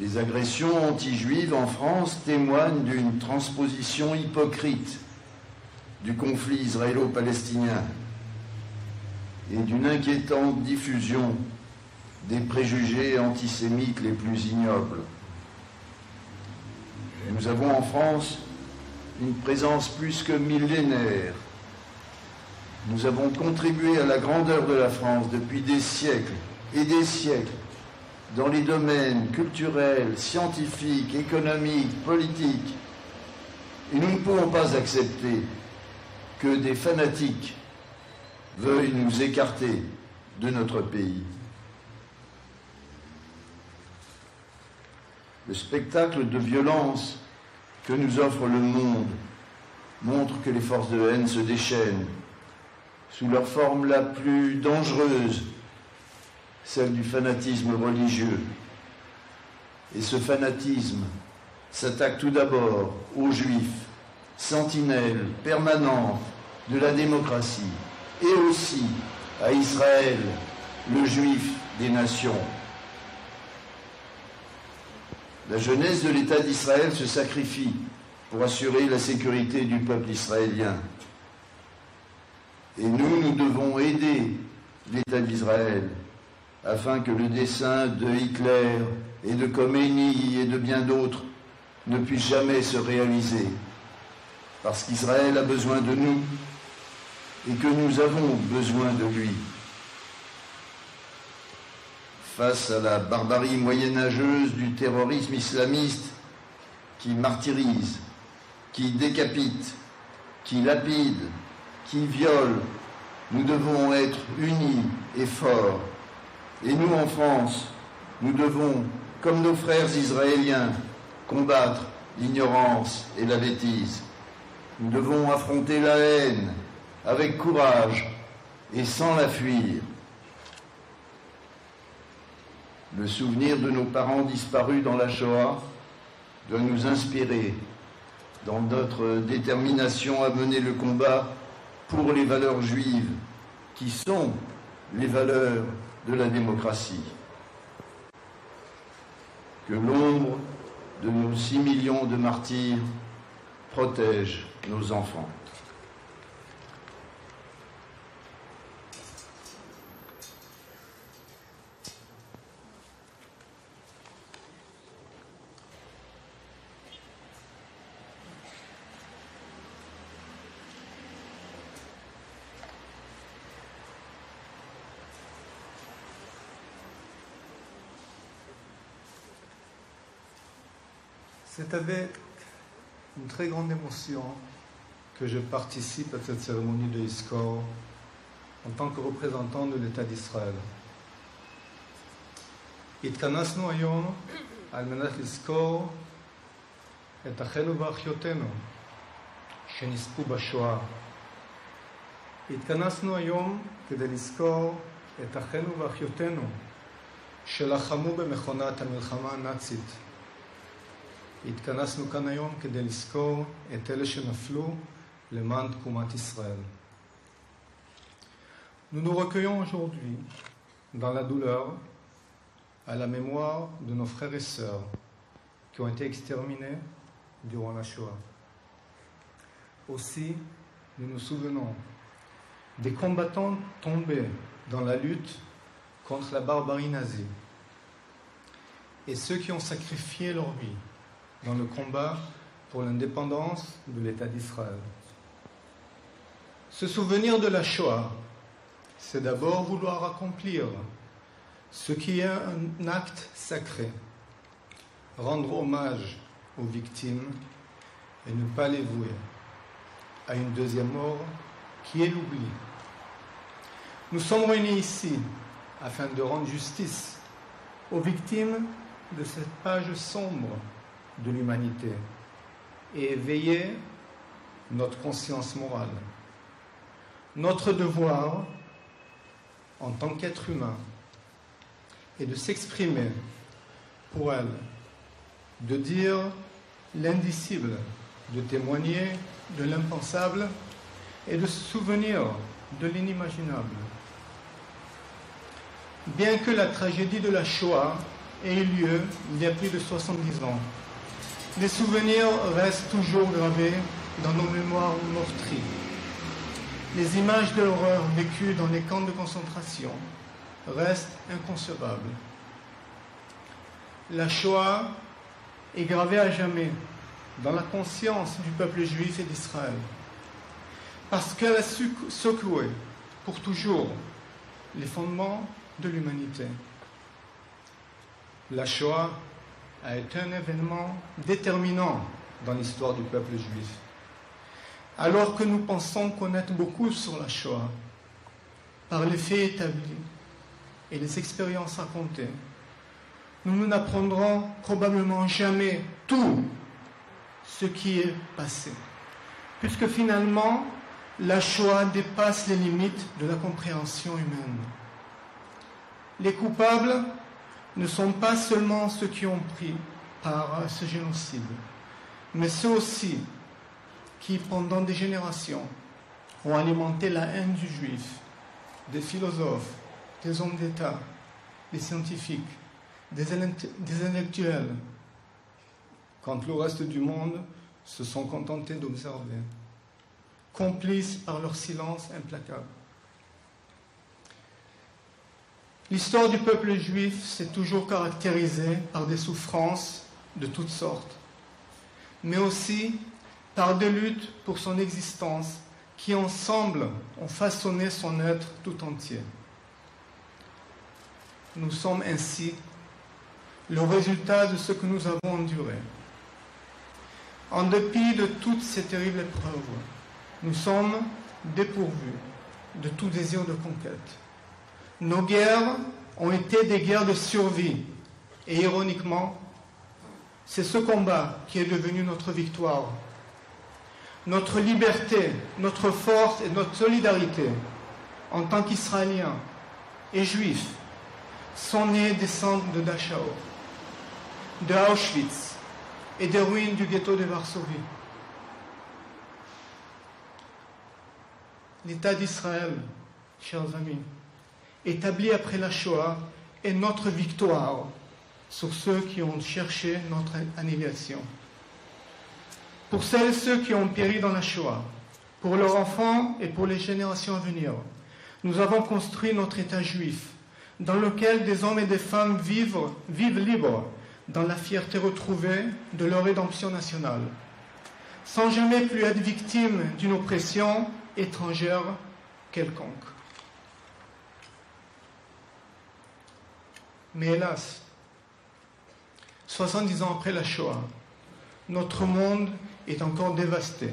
Les agressions anti-juives en France témoignent d'une transposition hypocrite du conflit israélo-palestinien et d'une inquiétante diffusion des préjugés antisémites les plus ignobles. Nous avons en France une présence plus que millénaire. Nous avons contribué à la grandeur de la France depuis des siècles et des siècles dans les domaines culturels, scientifiques, économiques, politiques. Et nous ne pouvons pas accepter que des fanatiques veuillent nous écarter de notre pays. Le spectacle de violence que nous offre le monde montre que les forces de haine se déchaînent sous leur forme la plus dangereuse, celle du fanatisme religieux. Et ce fanatisme s'attaque tout d'abord aux Juifs, sentinelles permanentes de la démocratie, et aussi à Israël, le Juif des nations. La jeunesse de l'État d'Israël se sacrifie pour assurer la sécurité du peuple israélien. Et nous devons aider l'État d'Israël afin que le dessein de Hitler et de Khomeini et de bien d'autres ne puisse jamais se réaliser. Parce qu'Israël a besoin de nous et que nous avons besoin de lui. Face à la barbarie moyenâgeuse du terrorisme islamiste qui martyrise, qui décapite, qui lapide, qui viole, nous devons être unis et forts. Et nous, en France, nous devons, comme nos frères israéliens, combattre l'ignorance et la bêtise. Nous devons affronter la haine avec courage et sans la fuir. Le souvenir de nos parents disparus dans la Shoah doit nous inspirer dans notre détermination à mener le combat pour les valeurs juives, qui sont les valeurs de la démocratie. Que l'ombre de nos 6 millions de martyrs protège nos enfants. C'est avec une très grande émotion que je participe à cette cérémonie de Yizkor en tant que représentant de l'État d'Israël. התכנסנו היום על מנת לזכור את אחינו ואחיותינו שנספו בשואה. התכנסנו היום כדי לזכור את אחינו ואחיותינו שלחמו במכונת המלחמה הנאצית. התכנסנו כאן היום כדי לזכור את אלה שנפלו למען תקומת ישראל. Nous nous recueillons aujourd'hui dans la douleur à la mémoire de nos frères et sœurs qui ont été exterminés durant la Shoah. Aussi, nous nous souvenons des combattants tombés dans la lutte contre la barbarie nazie et ceux qui ont sacrifié leur vie dans le combat pour l'indépendance de l'État d'Israël. Se souvenir de la Shoah, c'est d'abord vouloir accomplir ce qui est un acte sacré, rendre hommage aux victimes et ne pas les vouer à une deuxième mort qui est l'oubli. Nous sommes réunis ici afin de rendre justice aux victimes de cette page sombre de l'humanité et éveiller notre conscience morale. Notre devoir en tant qu'être humain est de s'exprimer pour elle, de dire l'indicible, de témoigner de l'impensable et de se souvenir de l'inimaginable. Bien que la tragédie de la Shoah ait eu lieu il y a plus de 70 ans, les souvenirs restent toujours gravés dans nos mémoires meurtries. Les images de l'horreur vécues dans les camps de concentration restent inconcevables. La Shoah est gravée à jamais dans la conscience du peuple juif et d'Israël, parce qu'elle a secoué pour toujours les fondements de l'humanité. La Shoah a été un événement déterminant dans l'histoire du peuple juif. Alors que nous pensons connaître beaucoup sur la Shoah, par les faits établis et les expériences racontées, nous n'apprendrons probablement jamais tout ce qui est passé, puisque finalement, la Shoah dépasse les limites de la compréhension humaine. Les coupables ne sont pas seulement ceux qui ont pris part à ce génocide, mais ceux aussi qui, pendant des générations, ont alimenté la haine du juif, des philosophes, des hommes d'État, des scientifiques, des intellectuels, quand le reste du monde se sont contentés d'observer, complices par leur silence implacable. L'histoire du peuple juif s'est toujours caractérisée par des souffrances de toutes sortes, mais aussi par des luttes pour son existence qui ensemble ont façonné son être tout entier. Nous sommes ainsi le résultat de ce que nous avons enduré. En dépit de toutes ces terribles épreuves, nous sommes dépourvus de tout désir de conquête. Nos guerres ont été des guerres de survie. Et ironiquement, c'est ce combat qui est devenu notre victoire. Notre liberté, notre force et notre solidarité en tant qu'Israéliens et Juifs sont nés des cendres de Dachau, de Auschwitz et des ruines du ghetto de Varsovie. L'État d'Israël, chers amis, établi après la Shoah, est notre victoire sur ceux qui ont cherché notre annihilation. pour celles et ceux qui ont péri dans la Shoah, pour leurs enfants et pour les générations à venir. Nous avons construit notre État juif, dans lequel des hommes et des femmes vivent libres, dans la fierté retrouvée de leur rédemption nationale, sans jamais plus être victimes d'une oppression étrangère quelconque. Mais hélas, 70 ans après la Shoah, notre monde est encore dévasté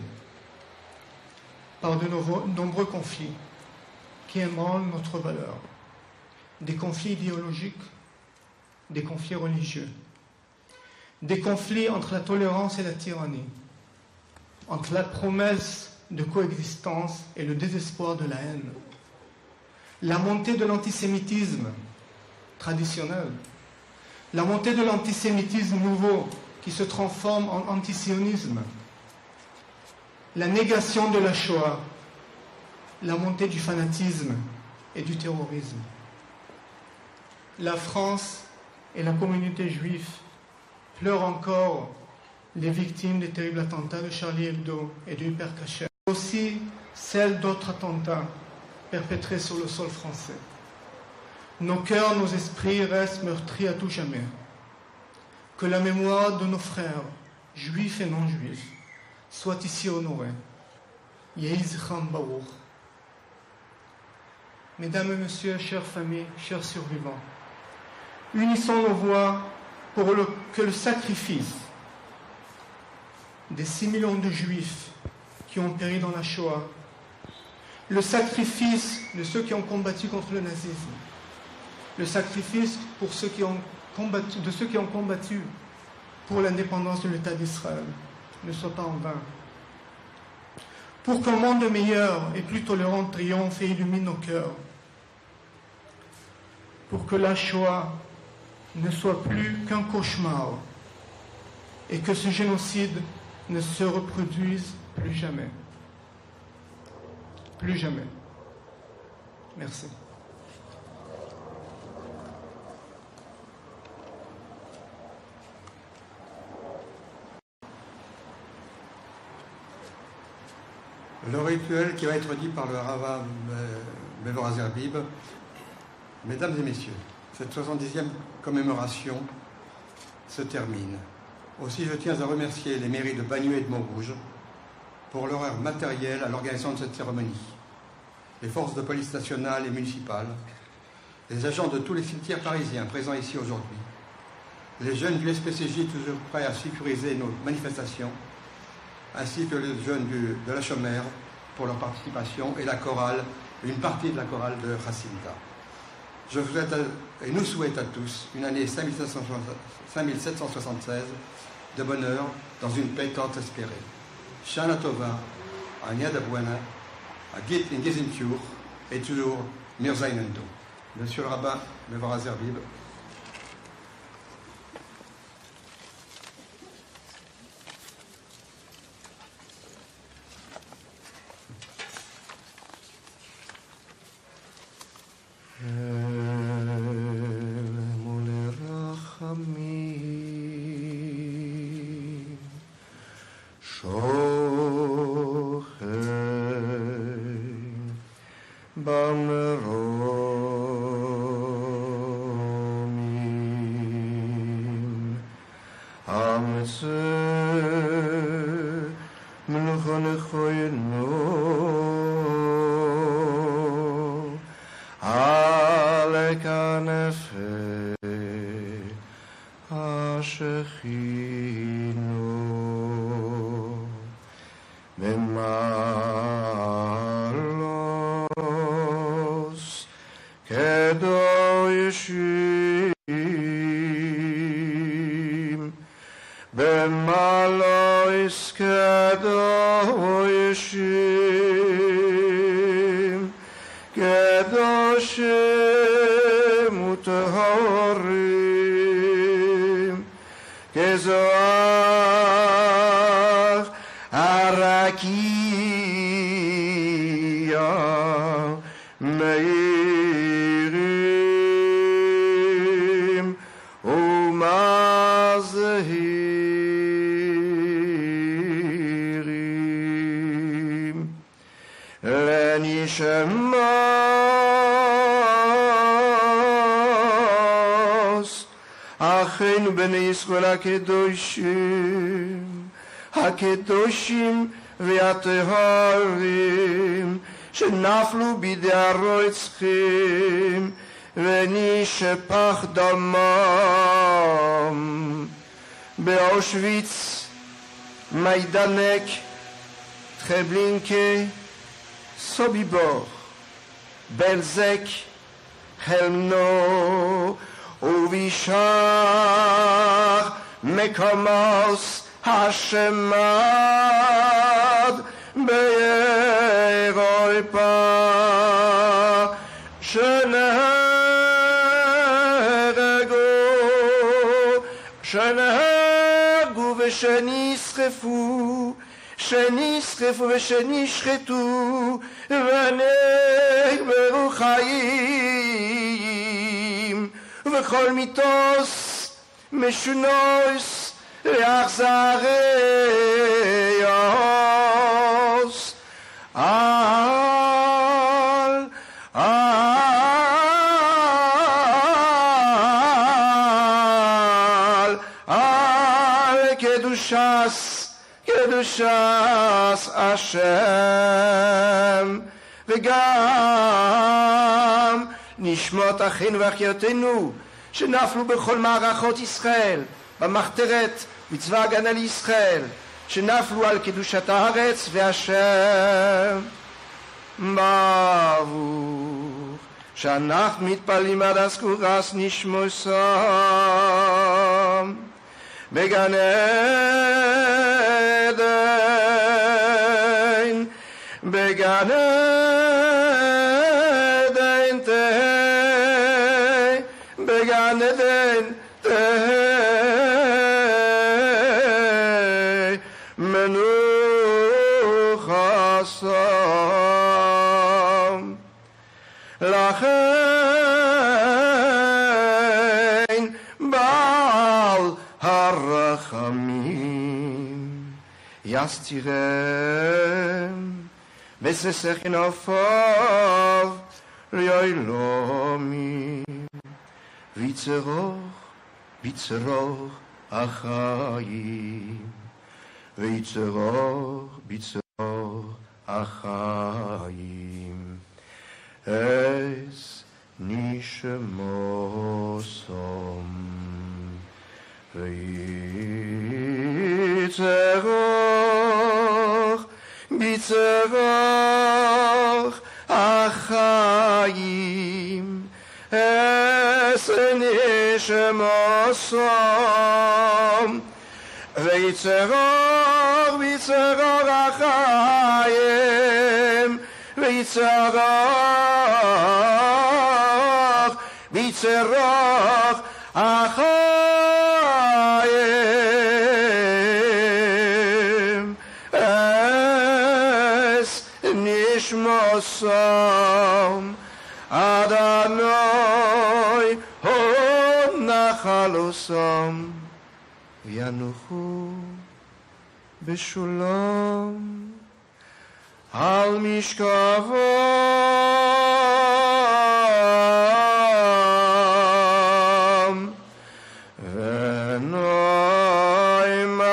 par de nombreux conflits qui ébranlent notre valeur. Des conflits idéologiques, des conflits religieux, des conflits entre la tolérance et la tyrannie, entre la promesse de coexistence et le désespoir de la haine, la montée de l'antisémitisme traditionnel, la montée de l'antisémitisme nouveau qui se transforme en antisionisme, la négation de la Shoah, la montée du fanatisme et du terrorisme. La France et la communauté juive pleurent encore les victimes des terribles attentats de Charlie Hebdo et de Hyper Cacher, aussi celles d'autres attentats perpétrés sur le sol français. Nos cœurs, nos esprits restent meurtris à tout jamais. Que la mémoire de nos frères, juifs et non-juifs, soit ici honorée. Yehi Zichram Baruch. Mesdames et messieurs, chères familles, chers survivants, unissons nos voix pour que le sacrifice des 6 millions de juifs qui ont péri dans la Shoah, le sacrifice de ceux qui ont combattu contre le nazisme, le sacrifice pour ceux qui ont combattu pour l'indépendance de l'État d'Israël ne soit pas en vain. Pour qu'un monde meilleur et plus tolérant triomphe et illumine nos cœurs. Pour que la Shoah ne soit plus qu'un cauchemar et que ce génocide ne se reproduise plus jamais. Plus jamais. Merci. Le rituel qui va être dit par le Rava Mevorah Zerbib. Mesdames et messieurs, cette 70e commémoration se termine. Aussi, je tiens à remercier les mairies de Bagneux et de Montrouge pour leur aide matérielle à l'organisation de cette cérémonie, les forces de police nationales et municipales, les agents de tous les cimetières parisiens présents ici aujourd'hui, les jeunes du SPCJ toujours prêts à sécuriser nos manifestations, ainsi que les jeunes de la Chomère pour leur participation et la chorale, une partie de la chorale de Jacinta. Je vous souhaite et nous souhaite à tous une année 5776 de bonheur dans une paix tant espérée. Shana Tova, Anya Dabuana, à Git in Gezintur et toujours Mirzainendo. Monsieur le rabbin Mevorah Zerbib. לנשמות אחינו בני ישראל הקדושים והטהורים שנפלו בידי הרוצחים ונשפך דמם באושוויץ, מיידנק, טרבלינקה, סוביבור, בלזק, חלנו ובשאר מקומות השמד באירופה שנהרגו ושנשרפו ושנשחטו ונקברו חיים וכל מיתוס משונוס לאכזריוס על קדושת השם וגם נשמות אחינו ואחיותינו שנפלו בכל מערכות ישראל במחתרת בצבא הגנה לישראל שנפלו על קדושת הארץ והשם ברוך שאנחנו מתפללים עד אזכורס נשמוסם בגן עדן בגן עדן תהא בגן עדן תהא מנוחסם לכן בעל הרחמים יסתירם וססך נופב ליילומים ויצרוך החיים ויצרוך החיים אס נשמוסום ויצרוך החיים אס נשמוסום ויצרוך החיים ויצרוך החיים אס נשמוסום אדוני הוד נחלוסם וינוחו בשלום על משכבם ונוימך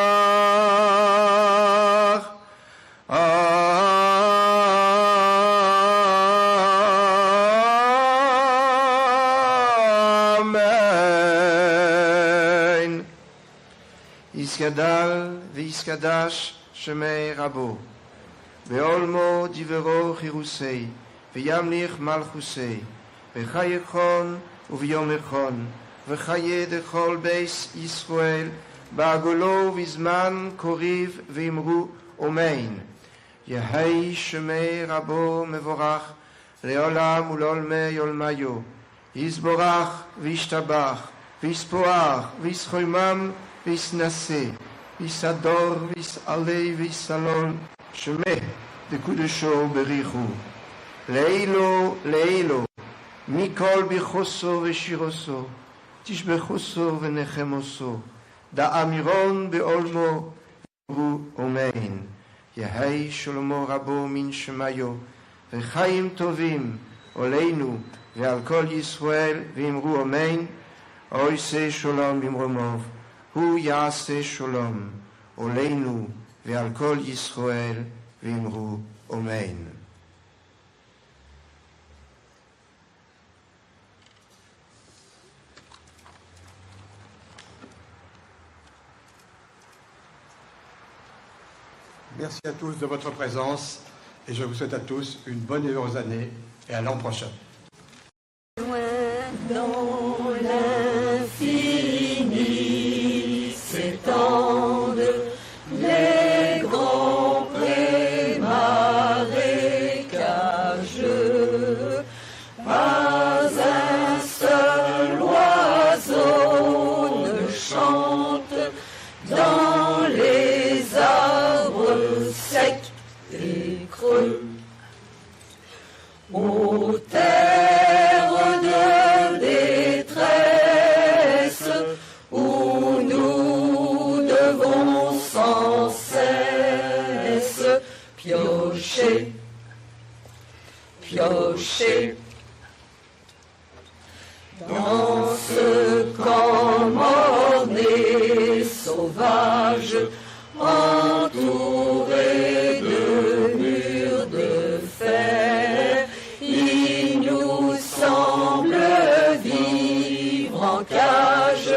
אמן. יסגדל ויסקדש שמי רבו ועולמו דברו חירוסי וימליך מלכוסי וחי יכון וביום יכון וחיי דכל בייס ישראל בעגולו בזמן קוריב ואמרו אמן. יהי שמי רבו מבורך לעולם ולעולמי עולמיו יסבורך וישתבח ויספוח ויסחוימם ויסנשא ויסדור ויסעלה ויסלול שמי דקודשו בריחו לאילו מכל ביחוסו ושירוסו תשבחוסו ונחמוסו דאמירון בעולמו הוא אמן. יהי שלמה רבו מן שמיו וחיים טובים עלינו ועל כל ישראל, ואמרו אמן. עושה שלום במרומוב, הוא יעשה שלום עלינו ועל כל ישראל, ואמרו אמן. Merci à tous de votre présence et je vous souhaite à tous une bonne et heureuse année et à l'an prochain. Loin dans l'infini s'étendent les grands prés marécageux. Pas un seul oiseau ne chante dans les arbres secs et creux. Ô terre de détresse, où nous devons sans cesse piocher, piocher. Dans ce camp morné sauvage, entouré de murs de fer, il nous semble vivre en cage.